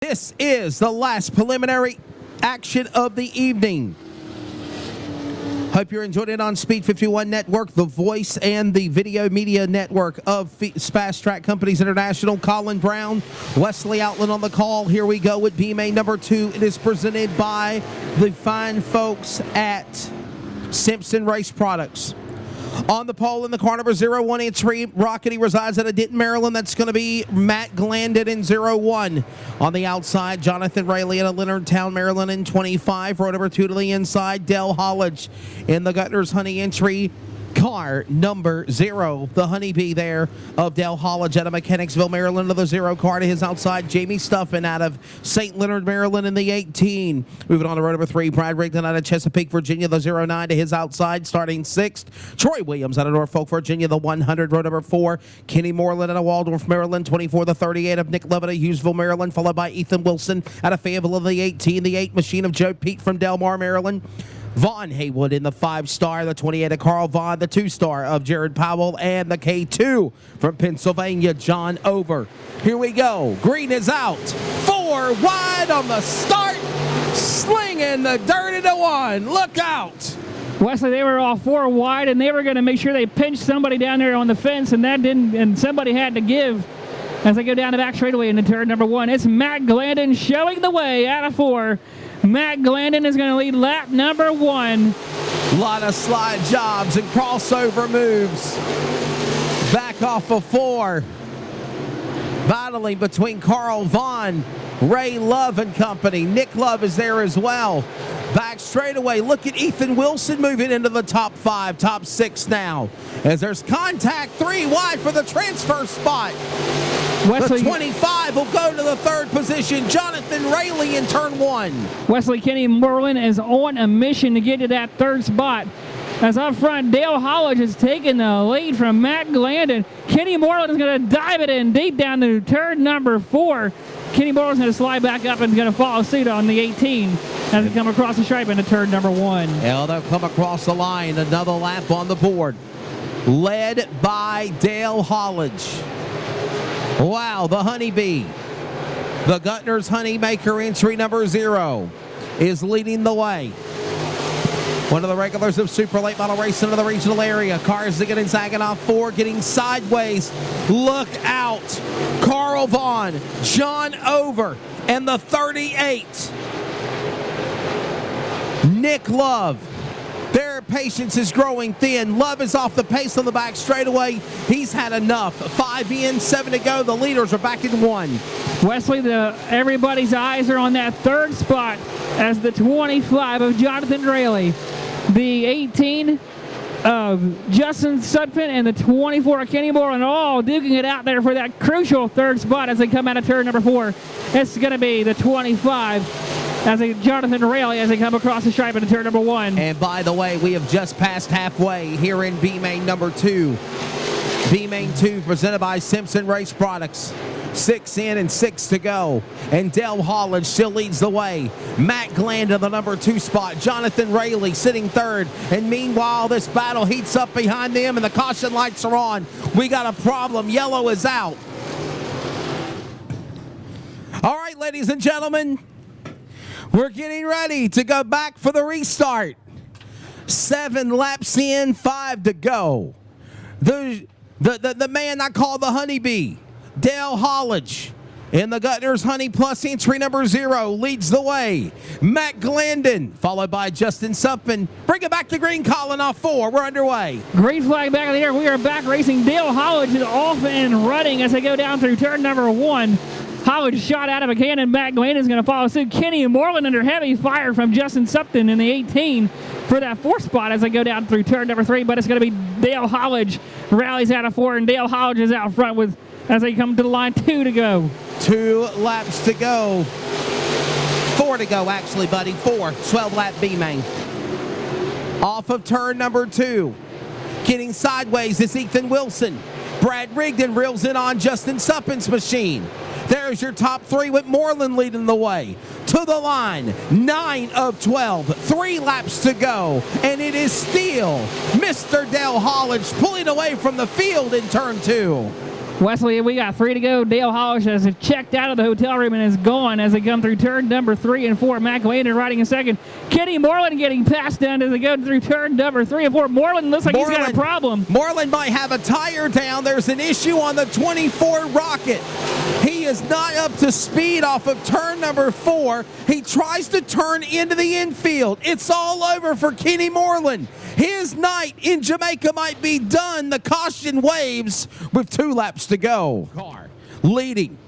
This is the last preliminary action of the evening. Hope you're enjoying it on Speed 51 Network, the voice and the video media network of FASTRAK Companies International. Colin Brown, Wesley Outland on the call. Here we go with B-Main number 2. It is presented by the fine folks at Simpson Race Products. On the pole in the car number 01 entry, Rockety resides out of Denton, Maryland. That's going to be Matt Glandon in 01. On the outside, Jonathan Rayleigh out of Leonardtown, Maryland in 25. Row number 2 to the inside, Dell Hollidge in the Guttner's Honey entry. Car number 0, the Honeybee there of Dell Hollidge out of Mechanicsville, Maryland, to the 0 car to his outside. Jamie Stuffin out of St. Leonard, Maryland in the 18. Moving on to row number 3, Brad Rigdon out of Chesapeake, Virginia, the 09 to his outside, starting 6th. Troy Williams out of Norfolk, Virginia, the 100. Row number 4, Kenny Moreland out of Waldorf, Maryland, 24, the 38 of Nick Levitt of Hughesville, Maryland, followed by Ethan Wilson out of Fayetteville in the 18, the 8 Machine of Joe Pete from Delmar, Maryland. Vaughn Haywood in the 5-star, the 28 of Carl Vaughn, the 2-star of Jared Powell, and the K2 from Pennsylvania, John Over. Here we go. Green is out. 4 wide on the start. Slinging the dirt into 1. Look out. Wesley, they were all 4 wide, and they were going to make sure they pinched somebody down there on the fence, and that didn't. And somebody had to give as they go down the back straightaway into turn number 1. It's Matt Glandon showing the way out of 4. Matt Glandon is going to lead lap number 1. A lot of slide jobs and crossover moves. Back off of 4. Battling between Carl Vaughn, Ray Love and company. Nick Love is there as well. Back straightaway. Look at Ethan Wilson moving into the top 5, top 6 now. As there's contact 3 wide for the transfer spot. Wesley, the 25 will go to the 3rd position. Jonathan Rayleigh in turn 1. Wesley Kenny Moreland is on a mission to get to that 3rd spot. As up front, Dale Hollidge is taking the lead from Matt Glandon. Kenny Moreland is going to dive it in deep down to turn number 4. Kenny Moreland's going to slide back up and going to follow suit on the 18 as they come across the stripe into turn number 1. Well, they'll come across the line. Another lap on the board. Led by Dale Hollidge. Wow, the Honeybee. The Guttner's Honeymaker entry number 0 is leading the way. One of the regulars of Super Late Model Racing in the regional area. Cars Ziggin and zagging off 4, getting sideways. Look out. Carl Vaughn, John Over, and the 38. Nick Love. Their patience is growing thin. Love is off the pace on the back straightaway. He's had enough. 5 in, 7 to go. The leaders are back in 1. Wesley, everybody's eyes are on that 3rd spot as the 25 of Jonathan Rayleigh, the 18 of Justin Sutphin, and the 24 of Kenny Moreland, all duking it out there for that crucial 3rd spot as they come out of turn number 4. It's going to be the 25 Jonathan Rayleigh as they come across the stripe into turn number 1. And by the way, we have just passed halfway here in B-Main number 2. B-Main 2 presented by Simpson Race Products. 6 in and 6 to go. And Dell Hollidge still leads the way. Matt Glandon, the number 2 spot. Jonathan Rayleigh sitting 3rd. And meanwhile, this battle heats up behind them and the caution lights are on. We got a problem. Yellow is out. All right, ladies and gentlemen. We're getting ready to go back for the restart. 7 laps in, 5 to go. The man I call the Honeybee, Dale Hollidge, in the Guttner's Honey Plus entry number 0, leads the way. Matt Glandon, followed by Justin Sutphin. Bring it back to green, Colin, off 4. We're underway. Green flag back in the air. We are back racing. Dale Hollidge is off and running as they go down through turn number 1. Hollidge shot out of a cannon. Matt Glandon is going to follow suit. Kenny Moreland under heavy fire from Justin Sutphin in the 18 for that 4th spot as they go down through turn number 3. But it's going to be Dale Hollidge rallies out of 4, and Dale Hollidge is out front as they come to the line. 2 to go. 2 laps to go. 4 to go, actually, buddy. 4. 12-lap B-Main. Off of turn number 2. Getting sideways is Ethan Wilson. Brad Rigdon reels in on Justin Sutphin's machine. There's your top 3 with Moreland leading the way. To the line, 9 of 12, 3 laps to go, and it is still Mr. Dale Hollidge pulling away from the field in turn 2. Wesley, we got 3 to go. Dale Hollish has checked out of the hotel room and is gone as they come through turn number 3 and 4. Mac Landon riding in second. Kenny Moreland getting passed down as they go through turn number 3 and 4. Moreland looks like he's got a problem. Moreland might have a tire down. There's an issue on the 24 Rocket. He is not up to speed off of turn number 4. He tries to turn into the infield. It's all over for Kenny Moreland. His night in Jamaica might be done. The caution waves with 2 laps to go. Car leading.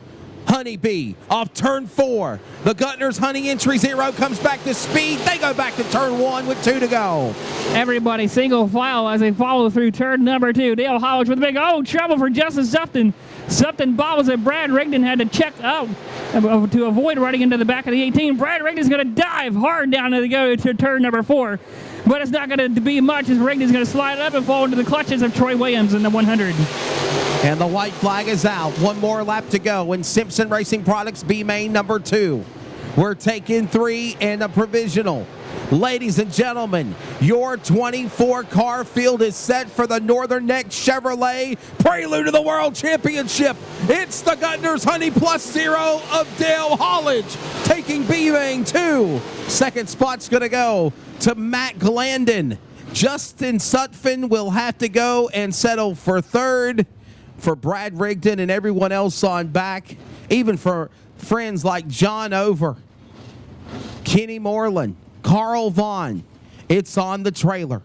Honeybee off turn 4. The Guttners Honey entry 0 comes back to speed. They go back to turn 1 with 2 to go. Everybody single file as they follow through turn number 2. Dale Hollish with a big trouble for Justin Sufton. Sufton bobbles it. Brad Rigdon had to check out to avoid running into the back of the 18. Brad Rigdon's going to dive hard down to go to turn number 4. But it's not going to be much as Rigdon's going to slide up and fall into the clutches of Troy Williams in the 100. And the white flag is out. 1 more lap to go in Simpson Racing Products B-Main number 2. We're taking 3 and a provisional. Ladies and gentlemen, your 24 car field is set for the Northern Neck Chevrolet Prelude to the World Championship. It's the Guttners Honey Plus 0 of Dale Hollish taking B-Main 2. Second spot's going to go to Matt Glandon. Justin Sutphin will have to go and settle for third. For Brad Rigdon and everyone else on back, even for friends like John Over, Kenny Moreland, Carl Vaughn, it's on the trailer.